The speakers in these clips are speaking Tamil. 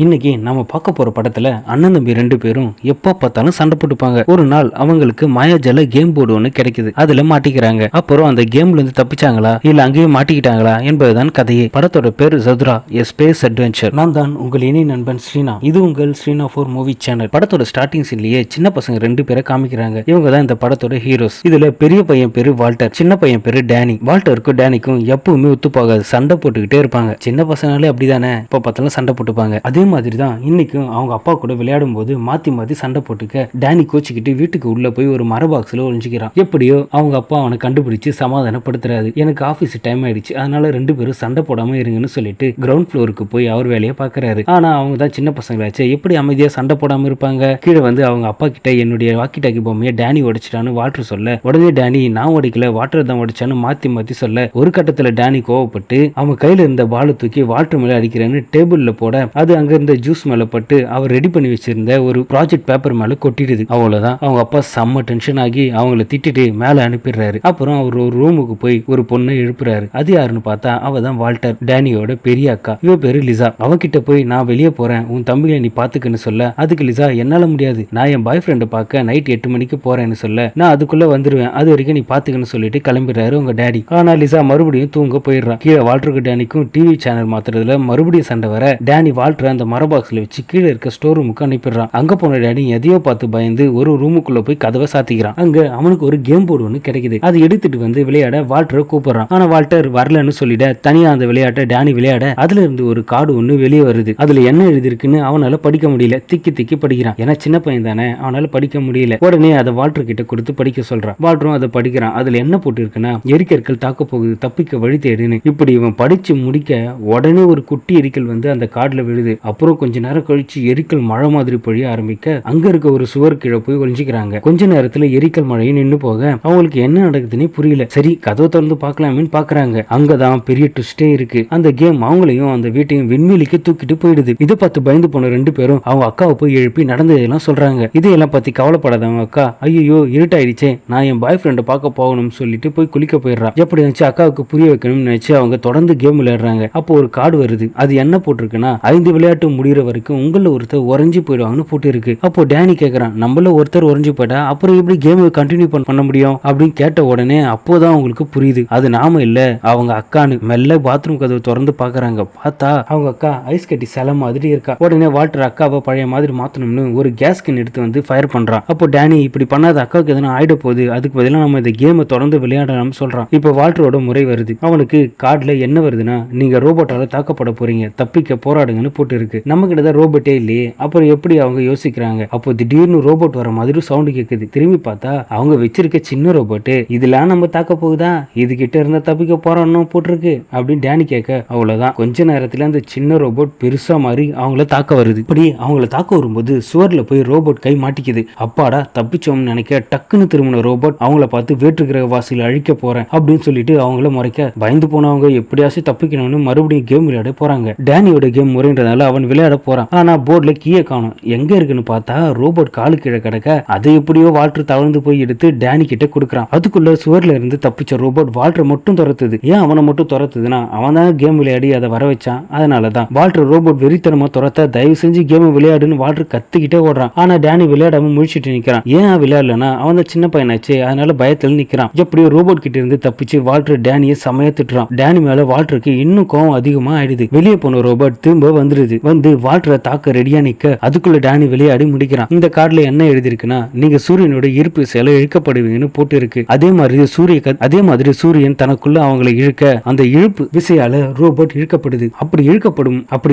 இன்னைக்கு நம்ம பார்க்க போற படத்துல அண்ணன் தம்பி ரெண்டு பேரும் எப்ப பார்த்தாலும் சண்டை போட்டுப்பாங்க. ஒரு நாள் அவங்களுக்கு மாயாஜால கேம் போர்டு ஒண்ணு கிடைக்குது. அதுல மாட்டிக்கிறாங்க. அப்புறம் அந்த கேம்ல இருந்து தப்பிச்சாங்களா இல்ல அங்கேயே மாட்டிக்கிட்டாங்களா என்பதுதான் கதையே. படத்தோட பேரு சதுரா எ ஸ்பேஸ் அட்வென்ச்சர். நான் தான் உங்கள் இணை நண்பன் ஸ்ரீனா. இது உங்கள் ஸ்ரீனா 4 மூவி சேனல். படத்தோட ஸ்டார்டிங் சீன்லயே சின்ன பசங்க ரெண்டு பேரை காமிக்கிறாங்க. இவங்க தான் இந்த படத்தோட ஹீரோஸ். இதுல பெரிய பையன் பேரு வால்டர், சின்ன பையன் பேரு டேனி. வால்டருக்கும் டேனிக்கும் எப்பவுமே ஒத்து போகாது, சண்டை போட்டுக்கிட்டே இருப்பாங்க. சின்ன பசங்களாலே அப்படிதானே, இப்ப பார்த்தாலும் சண்டை போட்டுப்பாங்க. அதே மாதிரி தான் இன்னைக்கும் அவங்க அப்பா கூட விளையாடும் போது மாத்தி மாத்தி சண்டை போட்டுக்க டேனி கோச்சிக்கிட்டு வீட்டுக்கு உள்ள போய் ஒரு மர பாக்ஸ்ல ஒளிஞ்சுக்கிறான். எப்படியோ அவங்க அப்பா அவனை கண்டுபிடிச்சு சமாதானப்படுத்துறாரு. எனக்கு ஆபீஸ் டைம் ஆயிடுச்சு, அதனால ரெண்டு பேரும் சண்டை போடாம இருங்கன்னு சொல்லிட்டு கிரவுண்ட் ஃப்ளோருக்கு போய் அவர் வேலையை பாக்குறாரு. ஆனா அவங்க தான் சின்ன பசங்களாச்சு, எப்படி அமைதியா சண்டை போடாம இருப்பாங்க. கீழே வந்து அவங்க அப்பா கிட்ட என்னுடைய வாக்கி டாக்கி பொம்மையை டேனி உடைச்சிட்டான்னு வாட்டர் சொல்ல, உடனே டேனி நான் உடைக்கல வாட்டர் தான் உடைச்சான்னு மாத்தி மாத்தி சொல்ல, ஒரு கட்டத்துல டேனி கோவப்பட்டு அவன் கையில இருந்த பாலை தூக்கி வாட்டர் மேல அடிக்கிறேன்னு டேபிள்ல போட, அது அங்க இருந்த ஜூஸ் மேல பட்டு அவர் ரெடி பண்ணி வச்சிருந்த ஒரு ப்ராஜெக்ட் பேப்பர் மேல கொட்டிடுது. அவ்வளவுதான், அவங்க அப்பா செம்ம டென்ஷன் ஆகி அவங்கள திட்டிட்டு மேல அனுப்பிடுறாரு. அப்புறம் அவர் ஒரு ரூமுக்கு போய் ஒரு பொண்ணை எழுப்புறாரு. அது யாருன்னு பார்த்தா அவ தான் வால்டர், டேனியோட பெரிய அக்கா. இவ பேரு லிசா. அவகிட்ட போய் நான் வெளியே போறேன், உன் தம்பியை நீ பாத்துக்கன்னு சொல்ல, அதுக்கு லிசா என்னால முடியாது, நான் என் பாய் ஃப்ரெண்டை பார்க்க நைட் 8 மணிக்கு போறேன்னு சொல்ல, நான் அதுக்குள்ள வந்துருவேன், அது வரைக்கும் நீ பாத்துக்கன்னு சொல்லிட்டு கிளம்பிடுறாரு உங்க டேடி. ஆனா லிசா மறுபடியும் தூங்க போயிடுறான். கீழே வால்டருக்கு டேனிக்கும் டிவி சேனல் மாத்துறதுல மறுபடியும் சண்டை வர, டேனி வால்டர் அந்த மர பாக்ஸ்ல வச்சு கீழே இருக்க ஸ்டோர் ரூமுக்கு அனுப்பிடுறான். அங்க போன டேடி எதையோ பார்த்து பயந்து ஒரு ரூமுக்குள்ள போய் கதவை சாத்திக்கிறான். அங்க அவனுக்கு ஒரு கேம் போர்டு ஒன்று கிடைக்குது. அதை எடுத்துட்டு வந்து விளையாட வால்டரை கூப்பிடுறான். ஆனா வால்டர் வரலன்னு சொல்லிட தனியா அந்த விளையாட்டை டேனி விளையாட, அதுல இருந்து ஒரு கார்டு ஒண்ணு வெளியே வருது. அதுல என்ன எழுதிருக்குன்னு அவனால படிக்க முடியல. திக்கி திக்கி படிக்கிறான். ஏன்னா சின்ன பையன் தானே, அவனால படிக்க முடியல. உடனே அதை வால்டர் கிட்ட கொடுத்து படிக்க சொல்றான். வால்டரும் அதை படிக்கிறான். அதுல என்ன போட்டு இருக்குன்னா, எரிக்கற்கள் தாக்க போகுது, தப்பிக்க வழி தேடுன்னு. இப்படி இவன் படிச்சு முடிக்க உடனே ஒரு குட்டி எரிக்கல் வந்து அந்த கார்டுல விழுது. அப்புறம் கொஞ்ச நேரம் கழிச்சு எரிக்கல் மழை மாதிரி பொழிய ஆரம்பிக்க, அங்க இருக்க ஒரு சுவர் கீழே போய் ஒளிஞ்சுக்கிறாங்க. கொஞ்ச நேரத்துல எரிக்கல் மழையும் நின்னு போக அவங்களுக்கு என்ன நடக்குதுன்னு புரியல. சரி கதவை திறந்து பார்க்கலாமேன்னு பாக்குறாங்க. அங்கதான் பெரிய ட்விஸ்டே இருக்கு. அந்த கேம் அவங்களையும் அந்த வீட்டையும் விண்வெளிக்கு தூக்கிட்டு போயிடுது. இதை பார்த்து பயந்து போன ரெண்டு பேரும் அவங்க அக்காவை போய் எழுப்பி நடந்ததெல்லாம் சொல்றாங்க. இதையெல்லாம் பத்தி கவலைப்படாத அவங்க அக்கா, ஐயோ இருட்டாயிடுச்சே, நான் என் பாய் ஃப்ரெண்டை பார்க்க போகணும்னு சொல்லிட்டு போய் குளிக்க போயிடுறா. எப்படி நினைச்சு அக்காவுக்கு புரிய வைக்கணும்னு நினைச்சு அவங்க தொடர்ந்து கேம் விளையாடுறாங்க. அப்போ ஒரு கார்டு வருது. அது என்ன போட்டிருக்குன்னா, 5 விளையாட்டு முடிகிற வரைக்கும் உங்கள ஒருத்தர் உறைஞ்சு போயிடுவாங்கன்னு போட்டு இருக்கு. அப்போ டேனி கேக்குறான், நம்மள ஒருத்தர் உறைஞ்சு போயிட்டா அப்புறம் எப்படி கேம் கண்டினியூ பண்ண முடியும் அப்படின்னு கேட்ட உடனே அப்போதான் அவங்களுக்கு புரியுது அது நாம இல்ல அவங்க அக்கான்னு. மெல்ல பாத்ரூம் கதவு திறந்து பாக்குறாங்க. பார்த்தா அவங்க அக்கா ஐஸ் கட்டி சிலை மாதிரி இருக்கா. உடனே வால்டர் அக்காவை பழைய மாதிரி மாத்தணும்னு ஒரு கேஸ் கேன் எடுத்து வந்து ஃபயர் பண்றான். அப்போ டேனி இப்படி பண்ணாத, அக்காவுக்கு எதனா ஆயிட போகுது, அதுக்கு பதிலாக நம்ம இந்த கேமை தொடர்ந்து விளையாடலாம்னு சொல்றான். இப்போ வால்டரோட முறை வருது. அவனுக்கு கார்டுல என்ன வருதுன்னா, நீங்க ரோபோட்டால தாக்கப்பட போறீங்க, தப்பிக்க போராடுங்கன்னு போட்டு இருக்கு. நம்ம கிட்ட தான் ரோபோட்டே இல்லையே, அப்புறம் எப்படி அவங்க யோசிக்கிறாங்க. அப்போ திடீர்னு ரோபோட் வர மாதிரி சவுண்ட் கேக்குது. திரும்பி பார்த்தா அவங்க வச்சிருக்க சின்ன ரோபோட்டு, இதெல்லாம் நம்ம தாக்க போகுதா, இது கிட்ட இருந்தா தப்பிக்க போறோம்னு போட்டிருக்கு அப்படின்னு டேனி கேட்க, அவ்வளவுதான் கொஞ்ச நேரத்துல அந்த சின்ன ரோபோட் பெருசா மாறி அவங்கள தாக்க வருது. இப்படி அவங்கள தாக்க வரும்போது சுவர்ல போய் ரோபோட் கை மாட்டிக்குது. அப்பாடா தப்பிச்சோம்னு நினைக்க டக்குன்னு திரும்பின ரோபோட் அவங்கள பார்த்து வேற்றுக்கிரக வாசியில அழிக்க போறேன் அப்படின்னு சொல்லிட்டு அவங்கள முறைக்க, பயந்து போனவங்க எப்படியாச்சும் தப்பிக்கணும்னு மறுபடியும் கேம் விளையாட போறாங்க. டேனியோட கேம் முறைன்றதால அவன் விளையாட போறான். ஆனா போர்ட்ல கீழே காணும். எங்க இருக்குன்னு பார்த்தா ரோபோட் காலு கீழே கிடக்க, அதை எப்படியோ வால்டர் தவழ்ந்து போய் எடுத்து டேனி கிட்ட கொடுக்குறான். அதுக்குள்ள சுவர்ல இருந்து தப்பிச்ச ரோபோட் வால்டர் மட்டும் துரத்துது. ஏன் அவனை மட்டும் துரத்துதுன்னா, அவன் தான் கேம் விளையாடி அதை வர வச்சான். அதனாலதான் வால்டர் ரோபோட் வெறித்தனமா துரத்த, தயவு செஞ்சு கேம் விளையாடுன்னு வால்டர் கத்திக்கிட்டே ஓடுறான். ஆனா டேனி விளையாடாம முழிச்சிட்டு நிக்கிறான். ஏன் விளையாடலன்னா, அவன் தான் சின்ன பையனாச்சு, அதனால பயத்தில் நிக்கிறான். எப்படியோ ரோபோட் கிட்ட இருந்து தப்பிச்சு வால்டர் டேனியை சமய திட்டுறான். டேனி மேல வால்டருக்கு இன்னும் கோவம் அதிகமா ஆயிடுது. வெளியே போன ரோபோட் திரும்ப வந்துருது. வந்து வால்டரை தாக்க ரெடியா நிக்க, அதுக்குள்ள டேனி விளையாடி முடிக்கிறான். இந்த கார்டுல என்ன எழுதிருக்குன்னா, நீங்க சூரியனோட ஈர்ப்பு விசையால இழுக்கப்படுவீங்கன்னு போட்டு இருக்கு. அதே மாதிரி சூரியன் தனக்குள்ள அவங்களை இழுக்க, அந்த இழுப்பு விசையால ரோபோட் இழுக்கப்படுது. அப்படி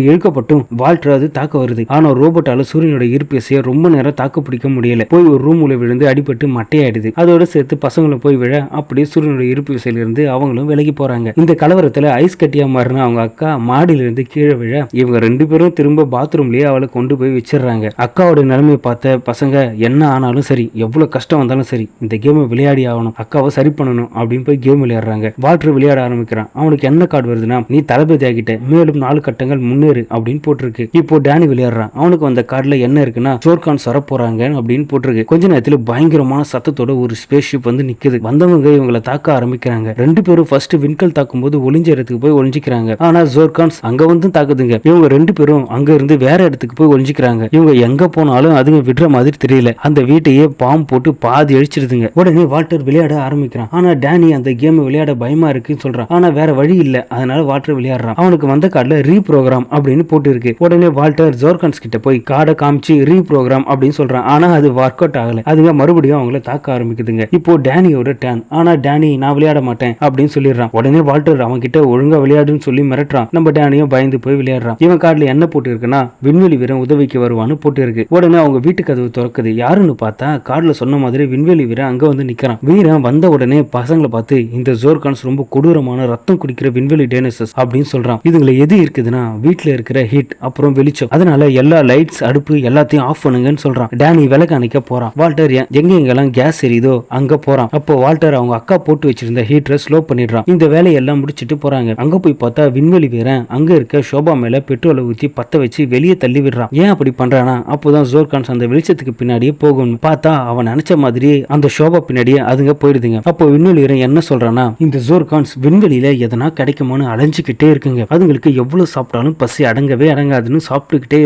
இழுக்கப்பட்டும் வால்டர் அது தாக்க வருது. ஆனா ரோபோட்டால சூரியனோட ஈர்ப்பு விசையை ரொம்ப நேரம் தாக்கு பிடிக்க முடியல. போய் ஒரு ரூம்ல விழுந்து அடிபட்டு மட்டையாயிடுது. அதோட சேர்த்து பசங்களும் போய் விழ, அப்படியே சூரியனோட ஈர்ப்பு விசையில இருந்து அவங்களும் விலகி போறாங்க. இந்த கலவரத்துல ஐஸ் கட்டியா மாறின அவங்க அக்கா மாடியில இருந்து கீழே விழ, இவங்க ரெண்டு பேரும் திரும்ப பாத்ரூம்லயே அவளை கொண்டு போய் வச்சிடறாங்க. அக்காவோட நிலைமையை பார்த்த பசங்க, என்ன ஆனாலும் சரி, எவ்வளவு கஷ்டம் வந்தாலும் சரி, இந்த கேமை விளையாடி ஆகணும், அக்காவை சரி பண்ணணும் அப்படின்னு போய் கேம் விளையாடுறாங்க. வால்டர் விளையாட ஆரம்பிக்கிறான். அவனுக்கு என்ன கார்டு வருதுன்னா, நீ தளபதி ஆகிட்ட, மேலும் 4 கட்டங்கள் முன்னேறு அப்படின்னு போட்டிருக்கு. இப்போ டேனி விளையாடுறான். அவனுக்கு அந்த கார்டுல என்ன இருக்குன்னா, ஜோர்கான் சர போறாங்க அப்படின்னு போட்டிருக்கு. கொஞ்ச நேரத்துல பயங்கரமான சத்தத்தோட ஒரு ஸ்பேஸ் ஷிப் வந்து நிக்குது. வந்தவங்க இவங்களை தாக்க ஆரம்பிக்கிறாங்க. ரெண்டு பேரும் ஃபர்ஸ்ட் விண்கல் தாக்கும் போது ஒளிஞ்ச இடத்துக்கு போய் ஒளிஞ்சிக்கிறாங்க. ஆனா ஜோர்கான்ஸ் அங்க வந்து தாக்குதுங்க. இவங்க ரெண்டு பேரும் பேரும் அங்க இருந்து வேற இடத்துக்கு போய் ஒளிஞ்சுக்கிறாங்க. இவங்க எங்க போனாலும் அதுங்க விடுற மாதிரி தெரியல. அந்த வீட்டையே பாம்பு போட்டு பாதி அழிச்சிருதுங்க. உடனே வால்டர் விளையாட ஆரம்பிக்கிறான். ஆனா டேனி அந்த கேம் விளையாட பயமா இருக்குன்னு சொல்றான். ஆனா வேற வழி இல்ல, அதனால வால்டர் விளையாடுறான். அவனுக்கு வந்த கார்டுல ரீப்ரோகிராம் அப்படின்னு போட்டு இருக்கு. உடனே வால்டர் ஜோர்கன்ஸ் கிட்ட போய் கார்டை காமிச்சு ரீப்ரோகிராம் அப்படின்னு சொல்றான். ஆனா அது ஒர்க் அவுட் ஆகல. அதுங்க மறுபடியும் அவங்கள தாக்க ஆரம்பிக்குதுங்க. இப்போ டேனியோட டேன். ஆனா டேனி நான் விளையாட மாட்டேன் அப்படின்னு சொல்லிடுறான். உடனே வால்டர் அவன் கிட்ட ஒழுங்கா விளையாடுன்னு சொல்லி மிரட்டுறான். நம்ம டேனியும் பயந்து போய் விளையாடுறான். இவன் கார்டுல என்ன போட்டு இருக்குன்னா விண்வெளி வீரன் உதவிக்கு வருவான்னு போட்டு இருக்கு. உடனே அவங்க வீட்டு கதவு திறக்குது. யாருன்னு பார்த்தா கார்டுல சொன்ன மாதிரி விண்வெளி வீரன் அங்க வந்து நிக்கிறான். வீரன் வந்த உடனே பசங்களை பார்த்து இந்த ஜோர்கான்ஸ் ரொம்ப கொடூரமான ரத்தம் குடிக்கிற விண்வெளி டைனோசர்ஸ் அப்படின்னு சொல்றான். இதுங்களை எது இருக்குதுன்னா வீட்டுல இருக்கிற ஹீட் அப்புறம் வெளிச்சம், அதனால எல்லா லைட்ஸ் அடுப்பு எல்லாத்தையும் ஆஃப் பண்ணுங்கன்னு சொல்றான். டேனி விளக்கு அணைக்க போறான். வால்டர் எங்கெல்லாம் கேஸ் எரியுதோ அங்க போறான். அப்போ வால்டர் அவங்க அக்கா போட்டு வச்சிருந்த ஹீட்டரை ஸ்லோ பண்ணிடுறான். இந்த வேலையெல்லாம் முடிச்சிட்டு போறாங்க. அங்க போய் பார்த்தா விண்வெளி வீரன் அங்க இருக்க ஷோபா மேல பெட்ரோலை ஊத்தி பத்த வச்சு வெளியே தள்ளி விடுறான். ஏன் அப்படி பண்றானா அப்போதான் ஜோர்கான்ஸ் அந்த வெளிச்சத்துக்கு பின்னாடியே போகும். பார்த்தா அவன் நினைச்ச மாதிரியே அந்த ஷோபா பின்னாடியே அதுங்க போயிடுதுங்க. அப்போ விண்வெளி வீரன் என்ன சொல்றானா இந்த ஜோர்கான்ஸ் விண்வெளியில எதனா கிடைக்குமான்னு அலைஞ்சுக்கிட்டே இருக்குங்க. அதுங்களுக்கு எவ்வளவு சாப்பிட்டாலும் பசி அடங்கவே அடங்காதுன்னு சாப்பிட்டுக்கிட்டே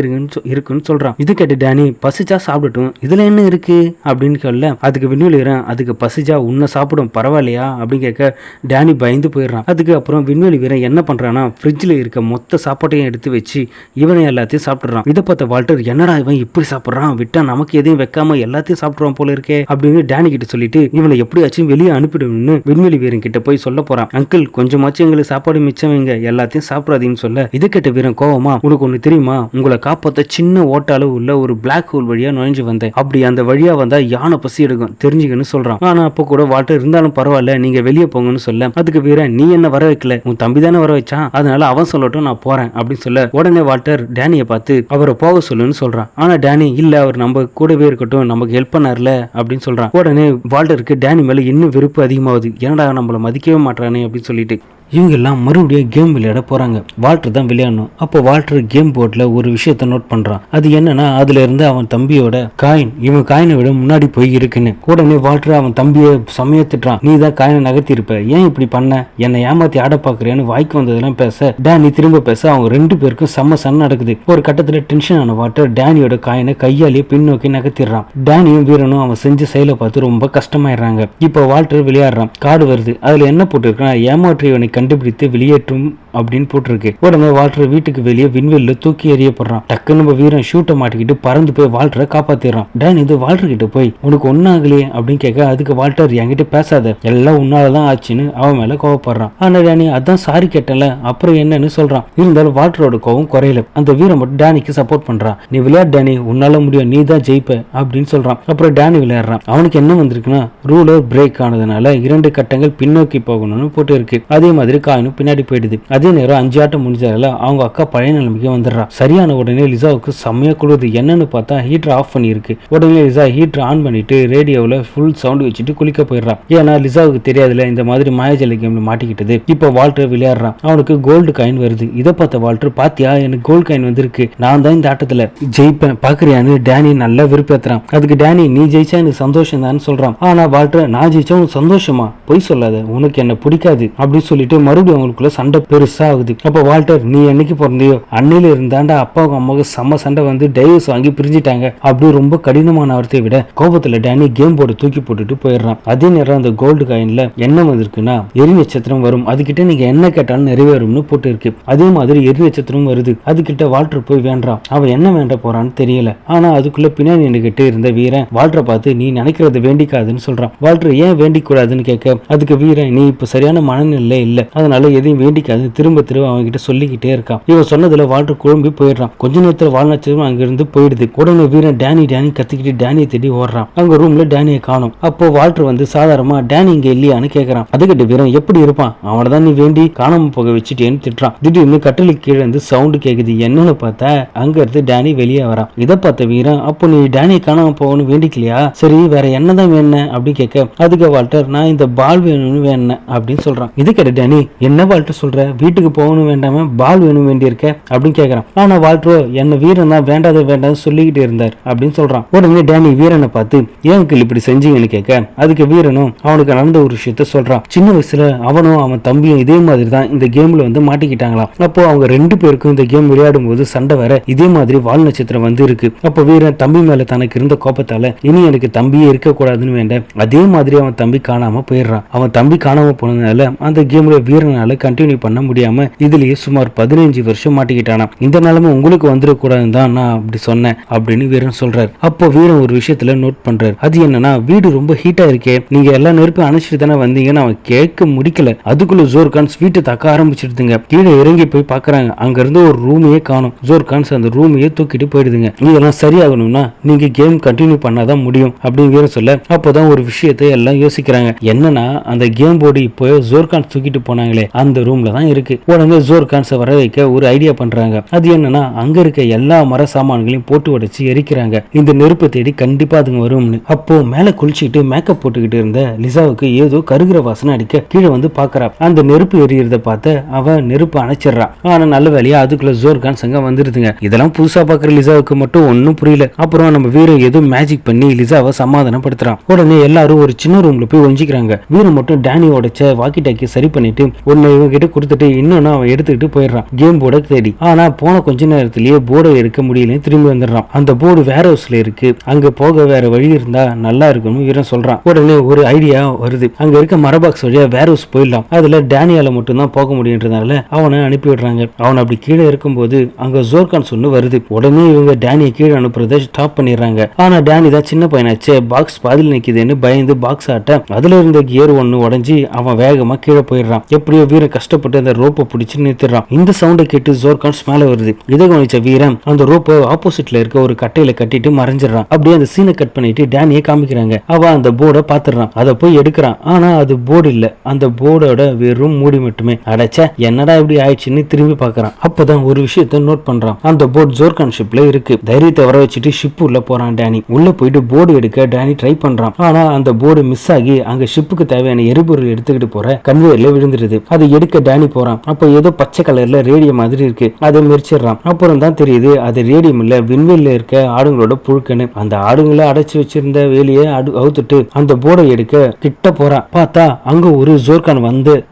இருக்குன்னு சொல்றான். இது கேட்டு டேனி பசிச்சா சாப்பிடட்டும், இதுல என்ன இருக்கு அப்படின்னு கேள்ல. அதுக்கு விண்வெளி வீரன் அதுக்கு பசிச்சா உன்னை சாப்பிடும் பரவாயில்லையா அப்படின்னு கேட்க டேனி பயந்து போயிடுறான். அதுக்கு அப்புறம் விண்வெளி வீரன் என்ன பண்றானா ஃப்ரிட்ஜில் இருக்க மொத்த சாப்பாட்டையும் எடுத்து வச்சு இவனை எல்லாத்தையும் சாப்பிடுறான். இதை பார்த்த வால்டர் என்னடா இவன் இப்படி சாப்பிடுறான், விட்டா நமக்கு எதையும் வைக்காம எல்லாத்தையும் சாப்பிடுவான் போல இருக்கே அப்படின்னு டேனி கிட்ட சொல்லிட்டு இவனை எப்படியாச்சும் வெளியே அனுப்பிடும்னு விண்வெளி வீரன் கிட்ட போய் சொல்ல போறான். அங்கிள் கொஞ்சமாச்சும் எங்களுக்கு சாப்பாடு மிச்சம் வைங்க, எல்லாத்தையும் சாப்பிடாதீங்கன்னு சொல்ல இதை கேட்ட வீரன் கோவமா உனக்கு ஒண்ணு தெரியுமா, உங்களை காப்பாத்த சின்ன ஓட்ட அளவு உள்ள ஒரு பிளாக் ஹோல் வழியா நுழைஞ்சு வந்தேன். அப்படி அந்த வழியா வந்தா யானை பசி எடுக்கும் தெரிஞ்சுக்கன்னு சொல்றான். ஆனா அப்போ கூட வால்டர் இருந்தாலும் பரவாயில்ல நீங்க வெளியே போங்கன்னு சொல்ல அதுக்கு வீரன் நீ என்ன வர வைக்கல, உன் தம்பி தானே வர வச்சான், அதனால அவன் சொல்லட்டும் நான் போறேன் அப்படின்னு சொல்ல உடனே வால்டர் டேனியை பார்த்து அவரை போக சொல்லுன்னு சொல்றான். ஆனா டேனி இல்ல அவர் நம்ம கூடவே இருக்கட்டும் நமக்கு ஹெல்ப் பண்ணார்ல அப்படின்னு சொல்றான். உடனே வால்டருக்கு டேனி மேல இன்னும் வெறுப்பு அதிகமாகுது. என்னடா நம்மள மதிக்கவே மாட்டானே அப்படின்னு சொல்லிட்டு இவங்க எல்லாம் மறுபடியும் கேம் விளையாட போறாங்க. வால்டர் தான் விளையாடணும். அப்போ வால்டர் கேம் போர்ட்ல ஒரு விஷயத்த நோட் பண்றான். அது என்னன்னா அதுல இருந்து அவன் தம்பியோட காயின் இவன் காயினை விட முன்னாடி போய் இருக்குன்னு. உடனே வால்டர் அவன் தம்பியை சமயத்திட்டான். நீ தான் காயினை நகர்த்தி இருப்ப, ஏன் இப்படி பண்ண, என்னை ஏமாத்தி ஆட பாக்குறேன்னு வாய்க்கு வந்ததெல்லாம் பேச டேனி திரும்ப பேச அவங்க ரெண்டு பேருக்கும் செம்ம சண்டை நடக்குது. ஒரு கட்டத்துல டென்ஷன் ஆன வால்டர் டேனியோட காயினை கையாலேயே பின்னோக்கி நகர்த்திடுறான். டேனியும் வீரனும் அவன் செஞ்ச செயலை பார்த்து ரொம்ப கஷ்டமாயிடுறாங்க. இப்போ வால்டர் விளையாடுறான். கார்டு வருது. அதுல என்ன போட்டு இருக்கான், ஏமாற்றியவனை கண்டுபிடித்து வெளியேற்றும் அப்படின்னு போட்டிருக்கு. உடனே வால்டர் வீட்டுக்கு வெளியே விண்வெளியில தூக்கி எறியப்படுறான். டக்குன்னு நம்ம வீரன் ஷூட்டை மாட்டிக்கிட்டு பறந்து போய் வால்டரை காப்பாத்திடுறான். டேன் இது வால்டர் கிட்ட போய் உனக்கு ஒன்னாகலையே அப்படின்னு கேட்க அதுக்கு வால்டர் என்கிட்ட பேசாத, எல்லாம் உன்னாலதான் ஆச்சுன்னு அவன் மேல கோவப்படுறான். ஆனா டேனி அதான் சாரி கேட்டல அப்புறம் என்னன்னு சொல்றான். இருந்தாலும் வால்டரோட கோவம் குறையல. அந்த வீரன் மட்டும் டேனிக்கு சப்போர்ட் பண்றான். நீ விளையாடு டேனி, உன்னால முடியும், நீ தான் ஜெயிப்ப அப்படின்னு சொல்றான். அப்புறம் டேனி விளையாடுறான். அவனுக்கு என்ன வந்திருக்குன்னா ரூலர் பிரேக் ஆனதுனால 2 கட்டங்கள் பின்னோக்கி போகணும்னு போட்டு இருக்கு. அதே மாதிரி காயினும் பின்னாடி போயிடுது. அதே நேரம் 5 ஆட்டம் முடிஞ்சால அவங்க அக்கா பழைய நிலைமைக்கு வந்துடுறா. சரியான உடனே லிசாவுக்கு செம்மையா குளிருது. என்னன்னு பார்த்தா ஹீட்டர் ஆஃப் பண்ணிருக்கு. உடனே லிசா ஹீட்டர் ஆன் பண்ணிட்டு ரேடியோவில் ஃபுல் சவுண்ட் வச்சுட்டு குளிக்க போயிடுறா. ஏன்னா லிசாவுக்கு தெரியாதுல இந்த மாதிரி மாயாஜால கேம்ல மாட்டிக்கிட்டது. இப்போ வால்டர் விளையாடுறான். அவனுக்கு கோல்டு காயின் வருது. இதை பார்த்த வால்டர் பாத்தியா எனக்கு கோல்டு காயின் வந்திருக்கு, நான் தான் இந்த ஆட்டத்துல ஜெயிப்பேன் பாக்குறியான்னு டேனி நல்லா விருப்பத்துறான். அதுக்கு டேனி நீ ஜெயிச்சா எனக்கு சந்தோஷம் தான் சொல்றான். ஆனா வால்டர் நான் ஜெயிச்சா உனக்கு சந்தோஷமா, பொய் சொல்லாத, உனக்கு என்ன பிடிக்காது அப்படின்னு சொல்லிட்டு மறுபடியும் அவங்களுக்குள்ள சண்டை பெருசா ஆகுது. அப்ப வால்டர் நீ என்னைக்கு பிறந்தியோ அன்னையில இருந்தாண்டா அப்பாவுக்கும் அம்மாவுக்கு செம்ம சண்டை வந்து டைவர்ஸ் வாங்கி பிரிஞ்சிட்டாங்க அப்படி ரொம்ப கடினமான வார்த்தையை விட கோபத்துல டேனி கேம் போர்டு தூக்கி போட்டுட்டு போயிடுறான். அதே நேரம் அந்த கோல்டு காயின்ல என்ன வந்திருக்குன்னா எரி நட்சத்திரம் வரும், அதுகிட்ட நீங்க என்ன கேட்டாலும் நிறைவேறும்னு போட்டு இருக்கு. அதே மாதிரி எரி நட்சத்திரம் வருது. அதுகிட்ட வால்டர் போய் வேண்டான். அவன் என்ன வேண்ட போறான்னு தெரியல. ஆனா அதுக்குள்ள பின்னாடி நின்றுகிட்டு இருந்த வீரன் வால்டரை பார்த்து நீ நினைக்கிறத வேண்டிக்காதுன்னு சொல்றான். வால்டர் ஏன் வேண்டிக் கூடாதுன்னு கேட்க அதுக்கு வீரன் நீ இப்ப சரியான மனநிலை இல்ல, அதனால எதையும் வேண்டிக்காது திரும்ப திரும்ப அவங்க கிட்ட சொல்லிக்கிட்டே இருக்கான். இவன் சொன்னதுல வால்டர் குழம்பி போயிடுறான். கொஞ்ச நேரத்துல வாழ்நட்சத்திரம் அங்கிருந்து போயிடுது. உடனே வீரன் டேனி டேனி கத்திக்கிட்டு டேனியை தேடி ஓடுறான். அங்க ரூம்ல டேனியை காணும். அப்போ வால்டர் வந்து சாதாரணமா டேனி இங்க இல்லையான்னு கேட்கறான். அதுக்கிட்ட வீரன் எப்படி இருப்பான், அவனை தான் நீ வேண்டி காணாம போக வச்சுட்டேன்னு திட்டுறான். திடீர்னு கட்டளுக்கு கீழே இருந்து சவுண்ட் கேக்குது. என்னன்னு பார்த்தா அங்க இருந்து டேனி வெளியே வரான். இதை பார்த்த வீரன் அப்போ நீ டேனியை காணாம போகணும்னு வேண்டிக்கலையா, சரி வேற என்னதான் வேணும் அப்படி கேட்க அதுக்கு வால்டர் நான் இந்த பால் வேணும்னு வேணும் அப்படின்னு சொல்றான். இது கேட்ட டேனி டேனி என்ன வால்டர் சொல்ற, வீட்டுக்கு போகணும் வேண்டாம பால் வேணும் வேண்டியிருக்க அப்படின்னு கேக்குறான். ஆனா வால்டரோ என்ன வீரன் தான் வேண்டாம் சொல்லிக்கிட்டு இருந்தார் அப்படின்னு சொல்றான். உடனே டேனி வீரனை பார்த்து ஏன் இப்படி செஞ்சீங்கன்னு கேட்க அதுக்கு வீரனும் அவனுக்கு நடந்த ஒரு விஷயத்த சொல்றான். சின்ன வயசுல அவனும் அவன் தம்பியும் இதே மாதிரி தான் இந்த கேம்ல வந்து மாட்டிக்கிட்டாங்களாம். அப்போ அவங்க 2 பேருக்கும் இந்த கேம் விளையாடும் போது சண்டை வர இதே மாதிரி வால் நட்சத்திரம் வந்து இருக்கு. அப்போ வீரன் தம்பி மேல தனக்கு இருந்த கோபத்தால இனி எனக்கு தம்பியே இருக்க கூடாதுன்னு வேண்ட அதே மாதிரி அவன் தம்பி காணாம போயிடுறான். அவன் தம்பி காணாம போனதுனால அந்த கேம்ல வீரனால கண்டினியூ பண்ண முடியாம இதுலயே சுமார் 15 வருஷம் மாட்டிக்கிட்டானா. இந்த நிலைமை உங்களுக்கு வந்துடக்கூடாதுன்னு தான் நான் அப்படி சொன்னேன் அப்படின்னு வீரன் சொல்றாரு. அப்போ வீரன் ஒரு விஷயத்துல நோட் பண்றாரு. அது என்னன்னா வீடு ரொம்ப ஹீட்டா இருக்கே, நீங்க எல்லா நெருப்பையும் அணைச்சிட்டு தானே வந்தீங்கன்னு அவன் கேட்க முடிக்கல. அதுக்குள்ள ஜோர்கான்ஸ் வீட்டை தாக்க ஆரம்பிச்சிருதுங்க. கீழே இறங்கி போய் பாக்குறாங்க. அங்க இருந்து ஒரு ரூமையே காணும். ஜோர்கான்ஸ் அந்த ரூமையே தூக்கிட்டு போயிடுதுங்க. இதெல்லாம் சரியாகணும்னா நீங்க கேம் கண்டினியூ பண்ணாதான் முடியும் அப்படின்னு சொல்ல அப்போதான் ஒரு விஷயத்தை எல்லாம் யோசிக்கிறாங்க. என்னன்னா அந்த கேம் போர்டு இப்போ ஜோர்கான்ஸ் தூக்கிட்டு போனாங்களே அந்த ரூம்ல தான் இருக்கு. உடனே ஜோர்கான்ஸ் வர வைக்க ஒரு ஐடியா பண்றாங்க. அது என்னன்னா அங்க இருக்க எல்லா மர சாமான்களையும் போட்டு உடைச்சு எரிக்கிறாங்க. இந்த நெருப்பை தேடி கண்டிப்பா அதுங்க வரும்னு. அப்போ மேல குளிச்சுட்டு மேக்கப் போட்டுக்கிட்டு இருந்த லிசாவுக்கு ஏதோ கருகிற வாசனை அடிக்க கீழே வந்து பாக்குறா. அந்த நெருப்பு எரியறத பார்த்து அவ நெருப்பு அணைச்சிடறான். ஆனா நல்ல வேலையா அதுக்குள்ள ஜோர்கான்ஸ் அங்க வந்துருதுங்க. இதெல்லாம் புதுசா பாக்குற லிசாவுக்கு மட்டும் ஒன்னும் புரியல. அப்புறம் நம்ம வீரன் ஏதோ மேஜிக் பண்ணி லிசாவை சமாதானப்படுத்துறான். உடனே எல்லாரும் ஒரு சின்ன ரூம்ல போய் ஒழிஞ்சிக்கிறாங்க. வீரன் மட்டும் டேனி உடைச்ச வாக்கி டாக்கி சரி பண்ணிட்டு ஒன்னு இவங்க கிட்ட கொடுத்துட்டு இன்னொன்னு அவன் எடுத்துக்கிட்டு போயிடுறான் கேம் போர்டை தேடி. ஆனா போன கொஞ்ச நேரத்திலேயே போர்டை எடுக்க முடியல, திரும்பி வந்துடுறான். அந்த போர்டு வேற ஹவுஸ்ல இருக்கு, அங்க போக வேற வழி இருந்தா நல்லா இருக்கும்னு வீரன் சொல்றான். உடனே ஒரு ஐடியா வருது. அங்க இருக்க மரபாக்ஸ் வழியா வேற ஹவுஸ் போயிடலாம். அதுல டேனியால மட்டும் தான் போக முடியுன்றதுனால அவனை அனுப்பி விடுறாங்க. அவன் அப்படி கீழே இருக்கும்போது அங்க ஜோர்கான்ஸ் ஒண்ணு வருது. உடனே இவங்க டேனியை கீழே அனுப்புறதை ஸ்டாப் பண்ணிடுறாங்க. ஆனா டேனி தான் சின்ன பையனாச்சே, பாக்ஸ் பாதில் நிக்குதுன்னு பயந்து பாக்ஸ் ஆட்ட அதுல இருந்த கியர் ஒண்ணு உடஞ்சி அவன் வேகமா கீழே போயிடுறான். எப்படியோ வீரன் கஷ்டப்பட்டு அந்த ரோப்பை பிடிச்சு நிறுத்திடுறான். இந்த சவுண்டை கேட்டு ஜோர்கான்ஸ் மேல வருது. இதை கவனிச்ச வீரன் அந்த ரோப்பை ஆப்போசிட்ல இருக்க ஒரு கட்டையில கட்டிட்டு மறைஞ்சிடறான். அப்படியே அந்த சீனை கட் பண்ணிட்டு டேனியை காமிக்கிறாங்க. அவன் அந்த போர்டை பாத்துறான். அதை போய் எடுக்கிறான். ஆனா அது போர்டு இல்ல, அந்த போர்டோட வெறும் மூடி மட்டுமே. அடைச்ச என்னடா இப்படி ஆயிடுச்சுன்னு திரும்பி பாக்குறான். அப்பதான் ஒரு விஷயத்த நோட் பண்றான். அந்த போர்டு ஜோர்கான் ஷிப்ல இருக்கு. தைரியத்தை வர வச்சுட்டு ஷிப் உள்ள போறான் டேனி. உள்ள போயிட்டு போர்டு எடுக்க டேனி ட்ரை பண்றான். ஆனா அந்த போர்டு மிஸ் ஆகி அங்க ஷிப்புக்கு தேவையான எரிபொருள் எடுத்துக்கிட்டு போற கன்வேயர்ல விழுந்துருது. அதை எடுக்க டேனி போறான். அப்போ ஏதோ பச்சை கலர்ல ரேடியம் மாதிரி இருக்கு. அதை மெரிச்சிடறான். அப்புறம் தான் தெரியுது அது ரேடியம் இல்ல, விண்வெளியில இருக்க ஆடுங்களோட புழுக்கன்னு. அந்த ஆடுங்களை அடைச்சு வச்சிருந்த வேலையை அவுத்துட்டு அந்த போர்டை எடுக்க கிட்ட போறான். பார்த்தா அங்க ஒரு ஜோர்கான்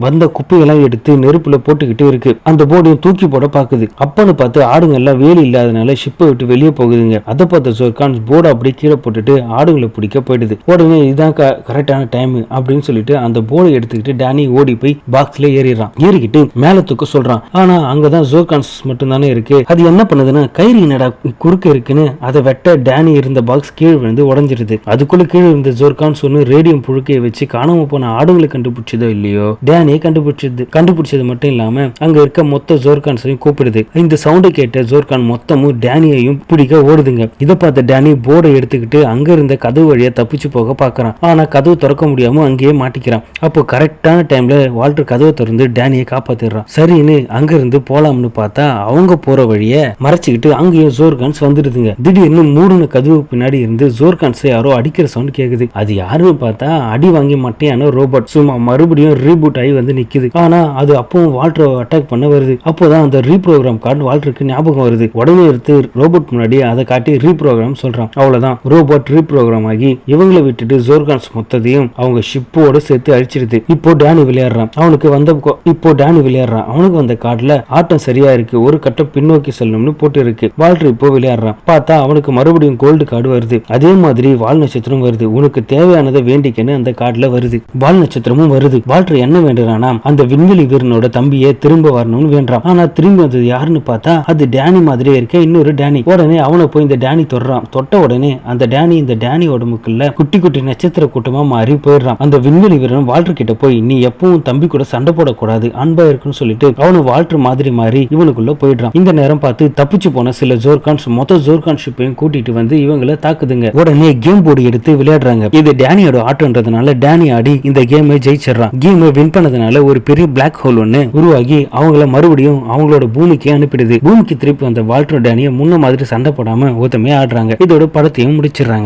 வந்த குப்பையெல்லாம் எடுத்து நெருப்புல போட்டுக்கிட்டு இருக்கு. அந்த போர்டையும் தூக்கி போட பாக்குது. அப்பன்னு பார்த்து ஆடுங்க எல்லாம் வேலி இல்லாதனால ஷிப்பை விட்டு வெளியே போகுதுங்க. அதை பார்த்த ஜோர்கான் போர்டை அப்படியே கீழே போட்டுட்டு ஆடுங்களை பிடிக்க போயிடுது. உடனே இதுதான் கரெக்டான டைம் அப்படின்னு சொல்லிட்டு அந்த போர்டை எடுத்துக்கிட்டு டேனி ஓடி போய் பாக்ஸ்ல ஏறிக்கிட்டு மேல தூக்க சொல்றான். ஆனா அங்கதான் ஜோர்கான்ஸ் மட்டும் தானே இருக்கு. அது என்ன பண்ணுதுன்னா கயிறு என்னடா குறுக்க இருக்குன்னு அதை வெட்ட டேனி இருந்த பாக்ஸ் கீழே விழுந்து உடஞ்சிருது. அதுக்குள்ள கீழே இருந்த ஜோர்கான்ஸ் ஒன்னு ரேடியம் புழுக்கையை வச்சு காணாம போன ஆடுங்களை கண்டுபிடிச்சதோ இல்லையோ டேனியை கண்டுபிடிச்சது மட்டும் இல்லாம அங்க இருக்க மொத்த ஜோர்கான்ஸையும் கூப்பிடுது. இந்த சவுண்டை கேட்ட ஜோர்கான் மொத்தமும் டேனியையும் பிடிக்க ஓடுதுங்க. இதை பார்த்த டேனி போர்டை எடுத்துக்கிட்டு அங்க இருந்த கதவு வழியா தப்பிச்சு போக பாக்குறான். ஆனா கதவு திறக்க முடியாம அங்கேயே மாட்டிக்கிறான். அப்போ கரெக்டான டைம்ல வால்டர் கதவை திறந்து டேனியை காப்பாத்திடுறான். சரின்னு அங்க இருந்து போலாம்னு பார்த்தா அவங்க போற வழிய மறைச்சுக்கிட்டு அங்கேயும் ஜோர்கான்ஸ் வந்துடுதுங்க. திடீர்னு மூடின கதவு பின்னாடி இருந்து ஜோர்கான்ஸ் யாரோ அடிக்கிற சவுண்ட் கேக்குது. அது யாருன்னு பார்த்தா அடி வாங்கி மட்டையான ரோபோட் சும்மா மறுபடியும் ரீபூட் ஆகி வந்து நிக்குது. ஆனா அது அப்பவும் வால்டர் அட்டாக் பண்ண வருது. அப்போதான் அந்த ரீப்ரோகிராம் கார்டு வால்டருக்கு ஞாபகம் வருது. உடனே எடுத்து ரோபோட் முன்னாடி அதை காட்டி ரீப்ரோகிராம் சொல்றான். அவ்வளவுதான், ரோபோட் ரீப்ரோகிராம் ஆகி இவங்களை விட்டுட்டு ஜோர்கான்ஸ் மொத்தத்தையும் அவங்க ஷிப்போட சேர்த்து அழிச்சிருது. இப்போ டேனி விளையாடுறான். அவனுக்கு வந்த கார்டுல ஆட்டம் சரியா இருக்கு, ஒரு கட்டம் பின்னோக்கி செல்லணும்னு போட்டு இருக்கு. வால்டர் இப்போ விளையாடுறான். பார்த்தா அவனுக்கு மறுபடியும் கோல்டு கார்டு வருது. அதே மாதிரி வால் நட்சத்திரம் வருது. உனக்கு தேவையானதை வேண்டிக்கன்னு அந்த கார்டுல வருது. வால் நட்சத்திரமும் வருது. வால்டர் என்ன வேண்டுறானா அந்த விண்வெளி வீரனோட தம்பியை திரும்ப வரணும்னு வேண்டான். ஆனா திரும்பி வந்தது யாருன்னு பார்த்தா அது டேனி மாதிரியே இருக்க இன்னொரு டேனி. உடனே அவனை போய் இந்த டேனி தொடுறான். தொட்ட உடனே அந்த டேனி இந்த டேனி உடம்புக்குள்ள குட்டி குட்டி நட்சத்திர கூட்டமா மாறி போயிடுறான். அந்த விண்வெளி வீரன் வால்டர் கிட்ட போய் நீ எப்பவும் தம்பி கூட சண்டை போடக்கூடாது, அன்பா இருக்குன்னு சொல்லிட்டு அவனு வால்டர் மாதிரி மாறி இவனுக்குள்ள போயிடுறான். இந்த நேரம் பார்த்து தப்பிச்சு போன சில ஜோர்கான்ஸ் மொத்த ஜோர்கான் ஷிப்பையும் கூட்டிட்டு வந்து இவங்களை தாக்குதுங்க. உடனே கேம் போர்டு எடுத்து விளையாடுறாங்க. இது டேனியோட ஆட்டம்ன்றதுனால டேனி ஆடி இந்த கேமை ஜெயிச்சிடறான். கேமை வின் பண்ணதுனால ஒரு பெரிய பிளாக் ஹோல் ஒன்னு உருவாகி அவங்கள மறுபடியும் அவங்களோட பூமிக்கு அனுப்பிடுது. பூமிக்கு திருப்பி வந்த வால்டர் டேனியை முன்ன மாதிரி சண்டை போடாம ஒருத்தமே ஆடுறாங்க. இதோட படத்தையும் முடிச்சிடறாங்க.